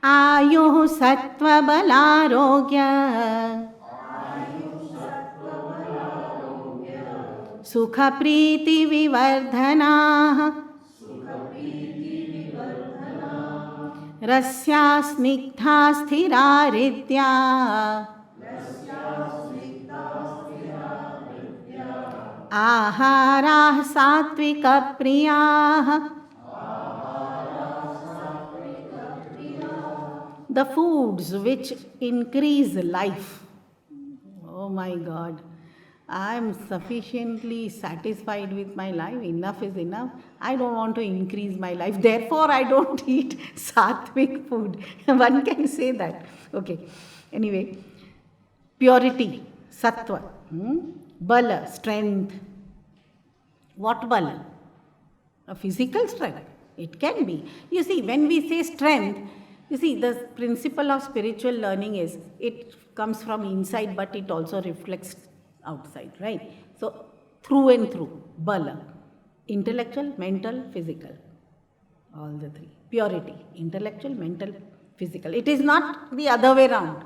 आयुः सत्त्वबलारोग्य सुखप्रीतिविवर्धनाः रस्या स्निग्धा स्थिरा हृद्या आहाराः सात्विकप्रियाः. The foods which increase life. Oh my God. I am sufficiently satisfied with my life. Enough is enough. I don't want to increase my life. Therefore, I don't eat Satvik food. One can say that. Okay. Anyway, purity, Sattva, Bala, strength. What Bala? A physical strength. It can be. You see, when we say strength, you see, the principle of spiritual learning is it comes from inside, but it also reflects outside, right? So, through and through, Bala, intellectual, mental, physical, all the three. Purity, intellectual, mental, physical. It is not the other way around,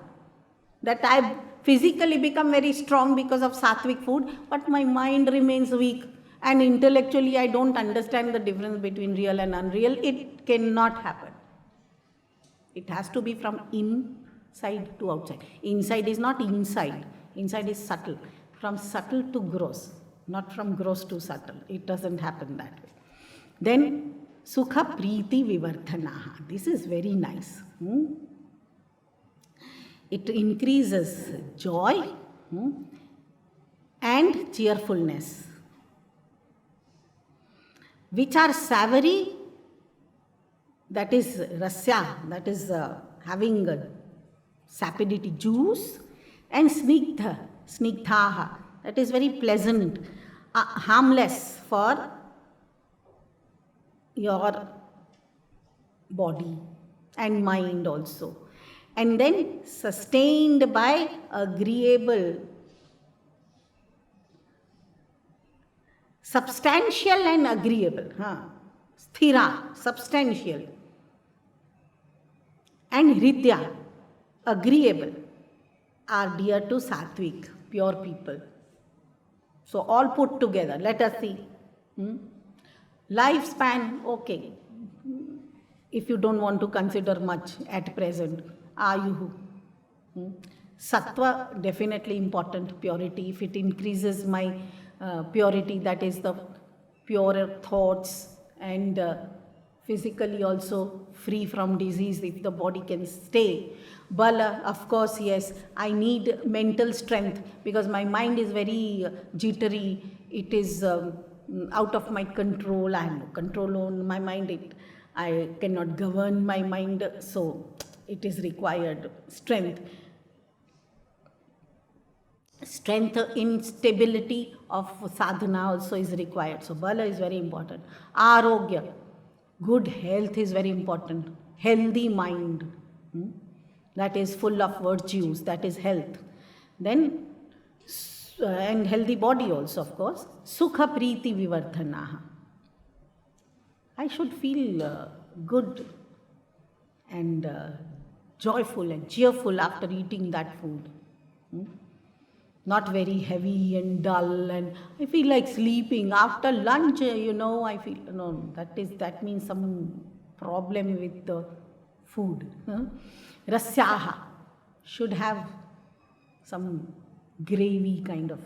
that I physically become very strong because of Sattvic food, but my mind remains weak, and intellectually I don't understand the difference between real and unreal. It cannot happen. It has to be from inside to outside. Inside is not inside. Inside is subtle. From subtle to gross. Not from gross to subtle. It doesn't happen that way. Then, Sukha Preeti Vivardhanaha. This is very nice. It increases joy and cheerfulness, which are savory. That is rasya, that is having sapidity, juice, and snigdhaha, that is very pleasant, harmless for your body and mind also. And then sustained by agreeable, substantial and agreeable, sthira, substantial, and hridya, agreeable, are dear to Satvik, pure people. So all put together, let us see. Lifespan, okay. If you don't want to consider much at present, ayuhu. Sattva, definitely important, purity. If it increases my purity, that is the purer thoughts, and physically also free from disease if the body can stay. Bala, of course, yes, I need mental strength because my mind is very jittery. It is out of my control. I have no control on my mind. I cannot govern my mind, so it is required strength. Strength in stability of sadhana also is required. So Bala is very important. Arogya, good health is very important. Healthy mind, that is full of virtues, that is health. Then, and healthy body also, of course. Sukha Preeti Vivardhanaha. I should feel good and joyful and cheerful after eating that food. Not very heavy and dull, and I feel like sleeping. After lunch, I feel, no, that means some problem with the food. Rasyaha should have some gravy kind of,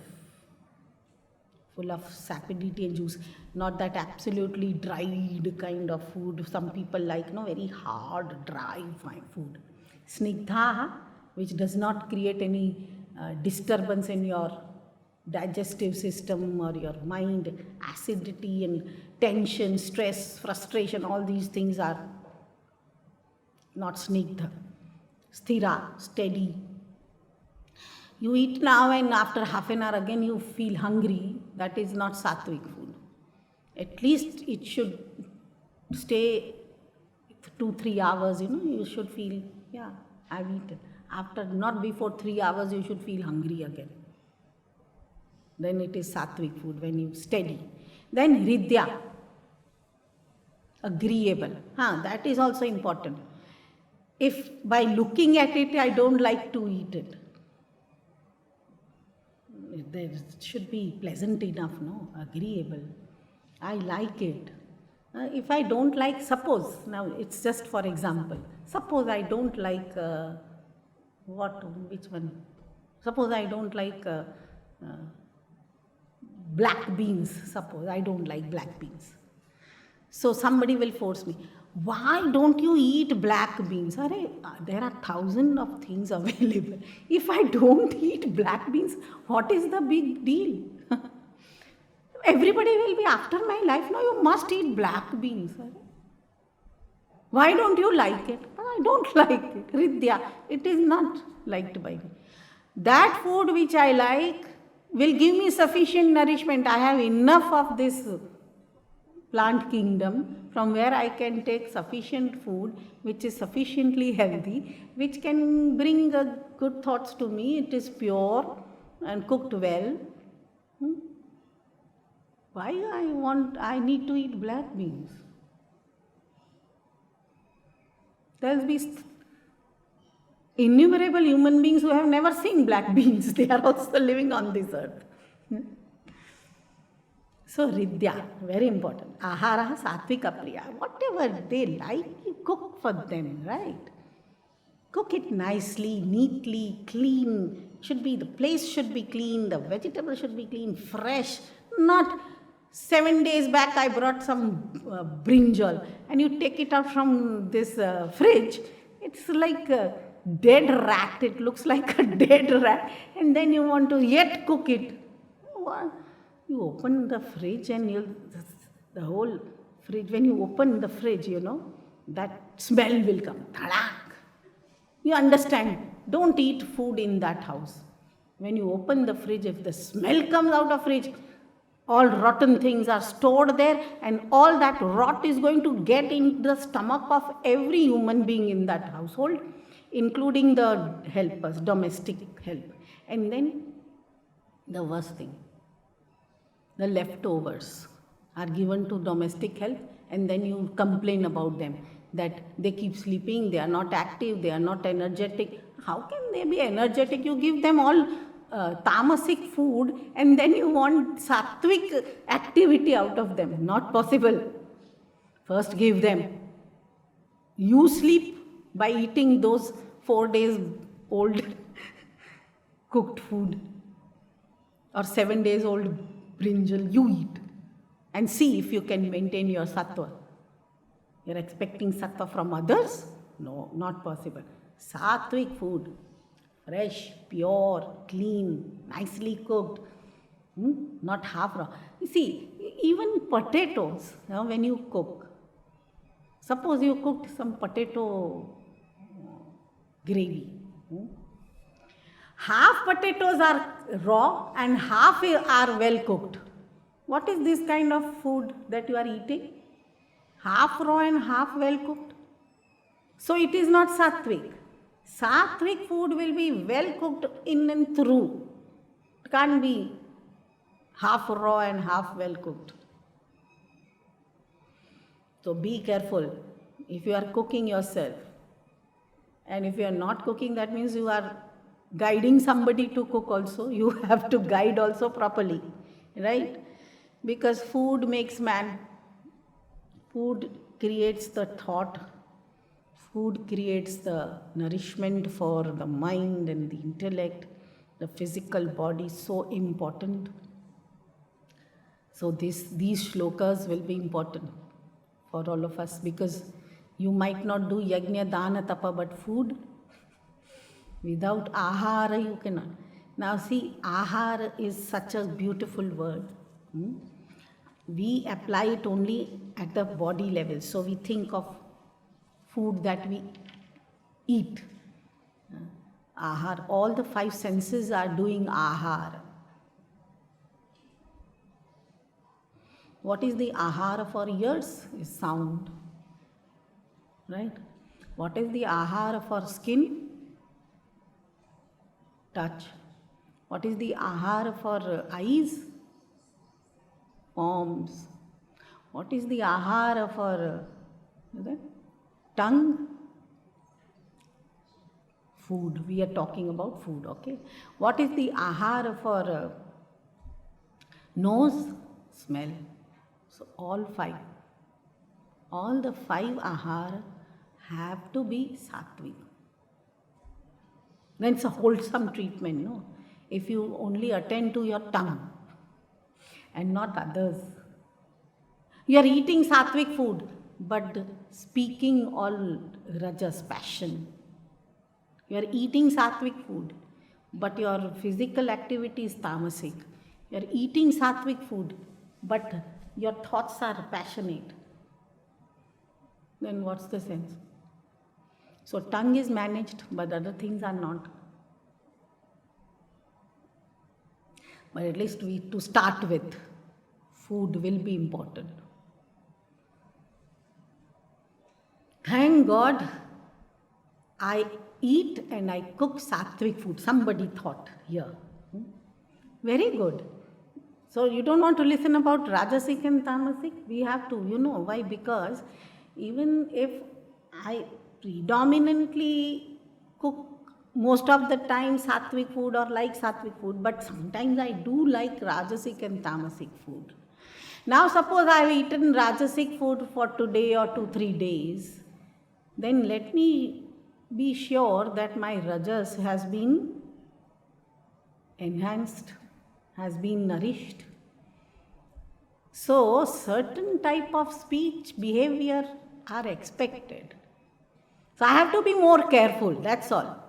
full of sapidity and juice, not that absolutely dried kind of food. Some people like, very hard, dry food. Snigdhaha, which does not create any disturbance in your digestive system or your mind. Acidity and tension, stress, frustration, all these things are not snigdha. Sthira, steady. You eat now and after half an hour again you feel hungry. That is not Sattvic food. At least it should stay 2-3 hours, you should feel, I've eaten. After, not before 3 hours, you should feel hungry again. Then it is Sattvic food, when you steady. Then Hridya, agreeable. That is also important. if by looking at it I don't like to eat it. It should be pleasant enough, no? Agreeable. I like it. If I don't like, suppose, now it's just for example, suppose I don't like, which one? Suppose I don't like black beans. Suppose I don't like black beans. So somebody will force me, why don't you eat black beans? There are thousands of things available. If I don't eat black beans, what is the big deal? Everybody will be after my life. No, you must eat black beans. Why don't you like it? I don't like it. Ridya, it is not liked by me. That food which I like will give me sufficient nourishment. I have enough of this plant kingdom from where I can take sufficient food which is sufficiently healthy, which can bring good thoughts to me. It is pure and cooked well. Why I need to eat black beans? There will be innumerable human beings who have never seen black beans. They are also living on this earth. So Ridya, very important. Aahaar Saatvik Priya. Whatever they like, you cook for them, right? Cook it nicely, neatly, clean. The place should be clean, the vegetables should be clean, fresh. Not 7 days back I brought some brinjal and you take it out from this fridge. It's like a dead rat. It looks like a dead rat. And then you want to yet cook it. You open the fridge and the whole fridge, when you open the fridge, that smell will come. Thadak. You understand. Don't eat food in that house. When you open the fridge, if the smell comes out of fridge, all rotten things are stored there and all that rot is going to get in the stomach of every human being in that household, including the helpers, domestic help. And then the worst thing, the leftovers are given to domestic help and then you complain about them that they keep sleeping, they are not active, they are not energetic. How can they be energetic? You give them all tamasic food and then you want sattvic activity out of them. Not possible. First give them. You sleep by eating those 4 days old cooked food or 7 days old brinjal. You eat and see if you can maintain your sattva. You're expecting sattva from others? No, not possible. Sattvic food. Fresh, pure, clean, nicely cooked, not half raw. You see, even potatoes, when you cook, suppose you cooked some potato gravy. Half potatoes are raw and half are well cooked. What is this kind of food that you are eating? Half raw and half well cooked. So it is not sattvic. Sattvic food will be well cooked in and through. It can't be half raw and half well cooked. So be careful if you are cooking yourself. And if you are not cooking, that means you are guiding somebody to cook also. You have to guide also properly, right? Because food makes man. Food creates the thought. Food creates the nourishment for the mind and the intellect, the physical body, so important. So these shlokas will be important for all of us because you might not do yajna, dana, tapa, but food, without ahara you cannot. Now see, ahara is such a beautiful word. We apply it only at the body level. So we think of food that we eat. Aahaar. All the 5 senses are doing aahaar. What is the aahaar of our ears? Is sound. Right? What is the aahaar of our skin? Touch. What is the aahaar of our eyes? Forms. What is the aahaar of our tongue? food. We are talking about food, okay? What is the Aahaar for nose? Smell. So all the five Aahaar have to be Saatvik. Then it's a wholesome treatment, no? If you only attend to your tongue and not others. You are eating Saatvik food, but speaking all rajas, passion. You are eating Saatvik food, but your physical activity is tamasic. You are eating Saatvik food, but your thoughts are passionate. Then what's the sense? So tongue is managed, but other things are not. But at least to start with, food will be important. Thank God I eat and I cook Saatvik food. Somebody thought here. Very good. So you don't want to listen about Rajasic and Tamasic? We have to, why? Because even if I predominantly cook most of the time Saatvik food or like Saatvik food, but sometimes I do like Rajasic and Tamasic food. Now suppose I have eaten Rajasic food for today or 2-3 days, then let me be sure that my rajas has been enhanced, has been nourished. So certain type of speech, behavior are expected. So I have to be more careful, that's all.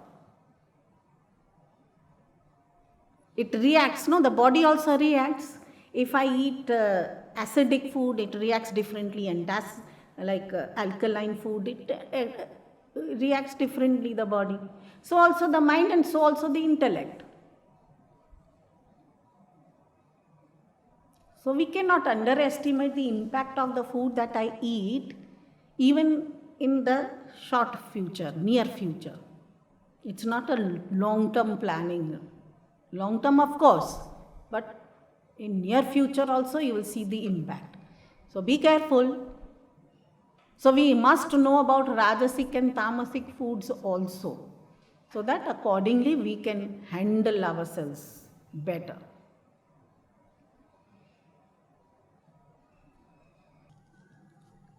It reacts, no? The body also reacts. If I eat acidic food, it reacts differently, and that's like alkaline food, it reacts differently, the body. So also the mind, and so also the intellect. So we cannot underestimate the impact of the food that I eat, even in the short future, near future. It's not a long-term planning. Long-term, of course, but in near future also you will see the impact. So be careful. So we must know about Rajasic and Tamasic foods also, so that accordingly we can handle ourselves better.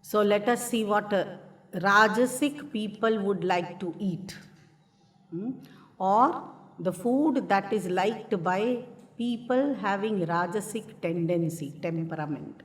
So let us see what Rajasic people would like to eat, or the food that is liked by people having Rajasic tendency, temperament.